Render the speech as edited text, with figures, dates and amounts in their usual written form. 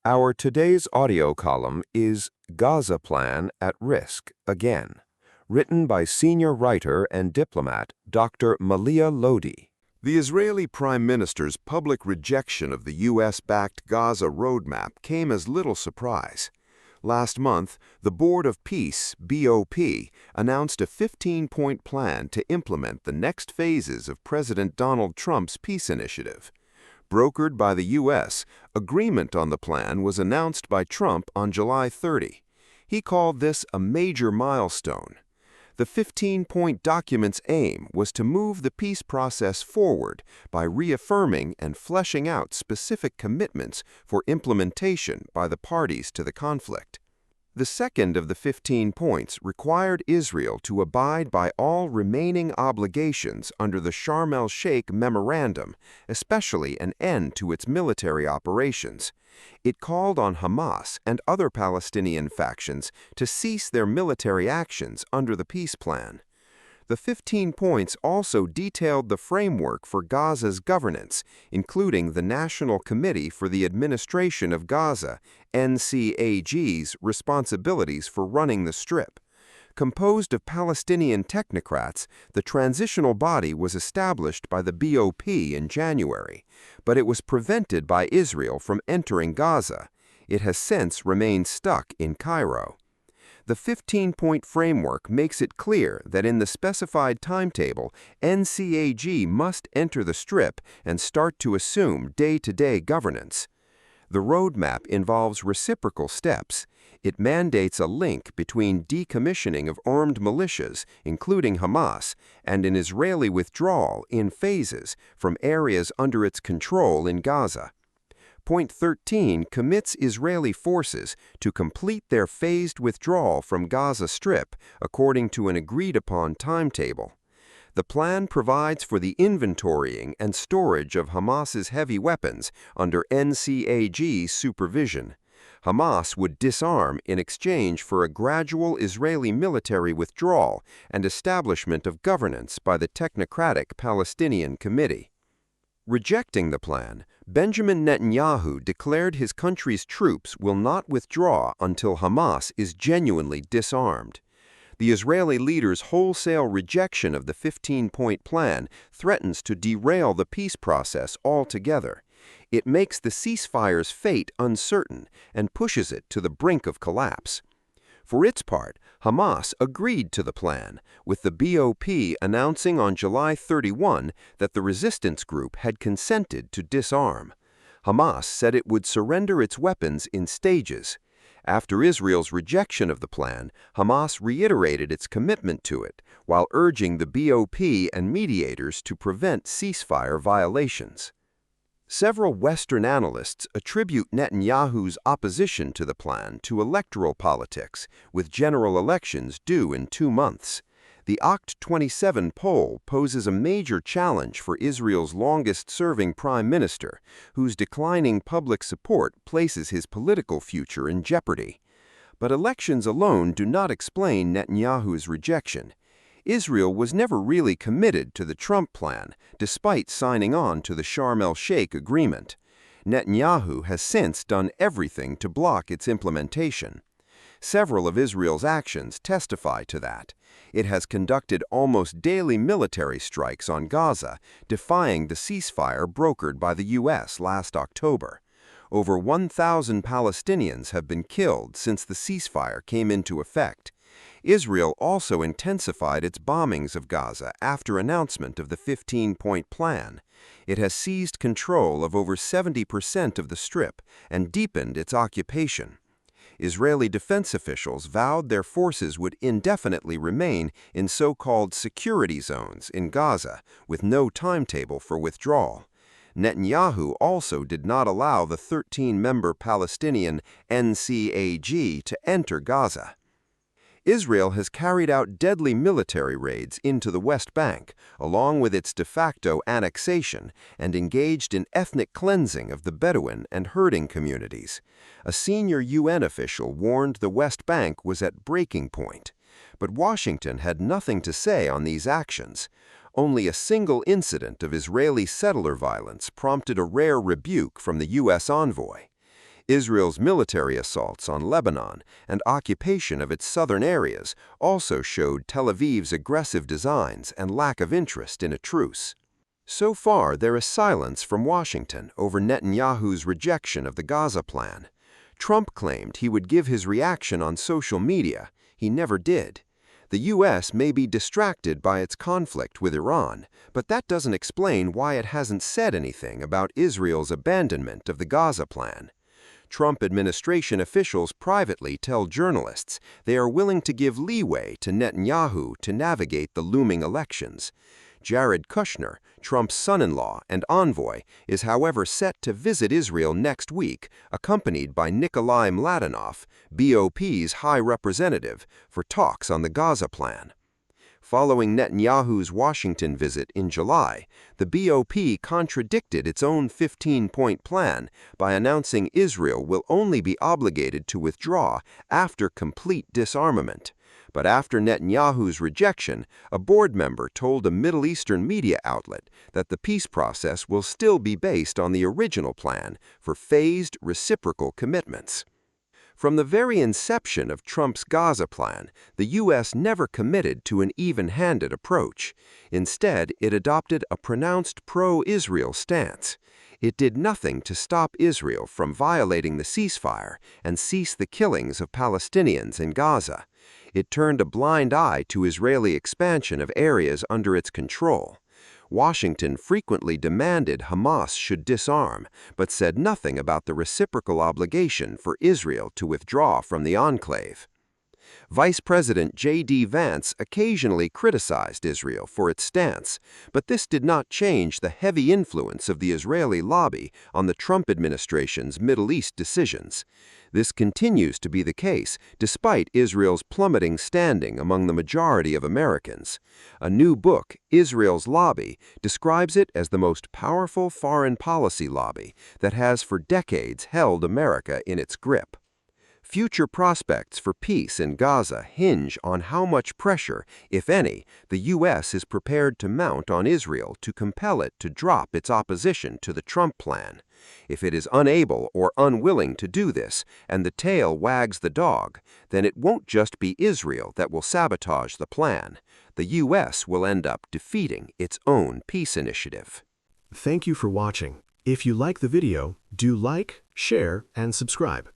Our today's audio column is Gaza Plan at Risk Again, written by senior writer and diplomat Dr. Maleeha Lodhi. The Israeli Prime Minister's public rejection of the U.S.-backed Gaza roadmap came as little surprise. Last month, the Board of Peace, BOP, announced a 15-point plan to implement the next phases of President Donald Trump's peace initiative. Brokered by the U.S., agreement on the plan was announced by Trump on July 30. He called this a major milestone. The 15-point document's aim was to move the peace process forward by reaffirming and fleshing out specific commitments for implementation by the parties to the conflict. The second of the 15 points required Israel to abide by all remaining obligations under the Sharm el-Sheikh Memorandum, especially an end to its military operations. It called on Hamas and other Palestinian factions to cease their military actions under the peace plan. The 15 points also detailed the framework for Gaza's governance, including the National Committee for the Administration of Gaza, NCAG's responsibilities for running the Strip. Composed of Palestinian technocrats, the transitional body was established by the BOP in January, but it was prevented by Israel from entering Gaza. It has since remained stuck in Cairo. The 15-point framework makes it clear that in the specified timetable, NCAG must enter the Strip and start to assume day-to-day governance. The roadmap involves reciprocal steps. It mandates a link between decommissioning of armed militias, including Hamas, and an Israeli withdrawal in phases from areas under its control in Gaza. Point 13 commits Israeli forces to complete their phased withdrawal from Gaza Strip according to an agreed-upon timetable. The plan provides for the inventorying and storage of Hamas's heavy weapons under NCAG supervision. Hamas would disarm in exchange for a gradual Israeli military withdrawal and establishment of governance by the technocratic Palestinian Committee. Rejecting the plan, Benjamin Netanyahu declared his country's troops will not withdraw until Hamas is genuinely disarmed. The Israeli leader's wholesale rejection of the 15-point plan threatens to derail the peace process altogether. It makes the ceasefire's fate uncertain and pushes it to the brink of collapse. For its part, Hamas agreed to the plan, with the BOP announcing on July 31 that the resistance group had consented to disarm. Hamas said it would surrender its weapons in stages. After Israel's rejection of the plan, Hamas reiterated its commitment to it, while urging the BOP and mediators to prevent ceasefire violations. Several Western analysts attribute Netanyahu's opposition to the plan to electoral politics, with general elections due in 2 months. The Oct 27 poll poses a major challenge for Israel's longest-serving prime minister, whose declining public support places his political future in jeopardy. But elections alone do not explain Netanyahu's rejection. Israel was never really committed to the Trump plan, despite signing on to the Sharm el-Sheikh agreement. Netanyahu has since done everything to block its implementation. Several of Israel's actions testify to that. It has conducted almost daily military strikes on Gaza, defying the ceasefire brokered by the U.S. last October. Over 1,000 Palestinians have been killed since the ceasefire came into effect. Israel also intensified its bombings of Gaza after announcement of the 15-point plan. It has seized control of over 70% of the Strip and deepened its occupation. Israeli defense officials vowed their forces would indefinitely remain in so-called security zones in Gaza, with no timetable for withdrawal. Netanyahu also did not allow the 13-member Palestinian NCAG to enter Gaza. Israel has carried out deadly military raids into the West Bank, along with its de facto annexation, and engaged in ethnic cleansing of the Bedouin and herding communities. A senior UN official warned the West Bank was at breaking point. But Washington had nothing to say on these actions. Only a single incident of Israeli settler violence prompted a rare rebuke from the U.S. envoy. Israel's military assaults on Lebanon and occupation of its southern areas also showed Tel Aviv's aggressive designs and lack of interest in a truce. So far, there is silence from Washington over Netanyahu's rejection of the Gaza Plan. Trump claimed he would give his reaction on social media. He never did. The U.S. may be distracted by its conflict with Iran, but that doesn't explain why it hasn't said anything about Israel's abandonment of the Gaza Plan. Trump administration officials privately tell journalists they are willing to give leeway to Netanyahu to navigate the looming elections. Jared Kushner, Trump's son-in-law and envoy, is however set to visit Israel next week, accompanied by Nikolai Mladenov, BOP's high representative, for talks on the Gaza Plan. Following Netanyahu's Washington visit in July, the BOP contradicted its own 15-point plan by announcing Israel will only be obligated to withdraw after complete disarmament. But after Netanyahu's rejection, a board member told a Middle Eastern media outlet that the peace process will still be based on the original plan for phased, reciprocal commitments. From the very inception of Trump's Gaza Plan, the U.S. never committed to an even-handed approach. Instead, it adopted a pronounced pro-Israel stance. It did nothing to stop Israel from violating the ceasefire and cease the killings of Palestinians in Gaza. It turned a blind eye to Israeli expansion of areas under its control. Washington frequently demanded Hamas should disarm, but said nothing about the reciprocal obligation for Israel to withdraw from the enclave. Vice President J.D. Vance occasionally criticized Israel for its stance, but this did not change the heavy influence of the Israeli lobby on the Trump administration's Middle East decisions. This continues to be the case despite Israel's plummeting standing among the majority of Americans. A new book, Israel's Lobby, describes it as the most powerful foreign policy lobby that has for decades held America in its grip. Future prospects for peace in Gaza hinge on how much pressure, if any, the U.S. is prepared to mount on Israel to compel it to drop its opposition to the Trump plan. If it is unable or unwilling to do this, and the tail wags the dog, then it won't just be Israel that will sabotage the plan. The U.S. will end up defeating its own peace initiative. Thank you for watching. If you like the video, do like, share, and subscribe.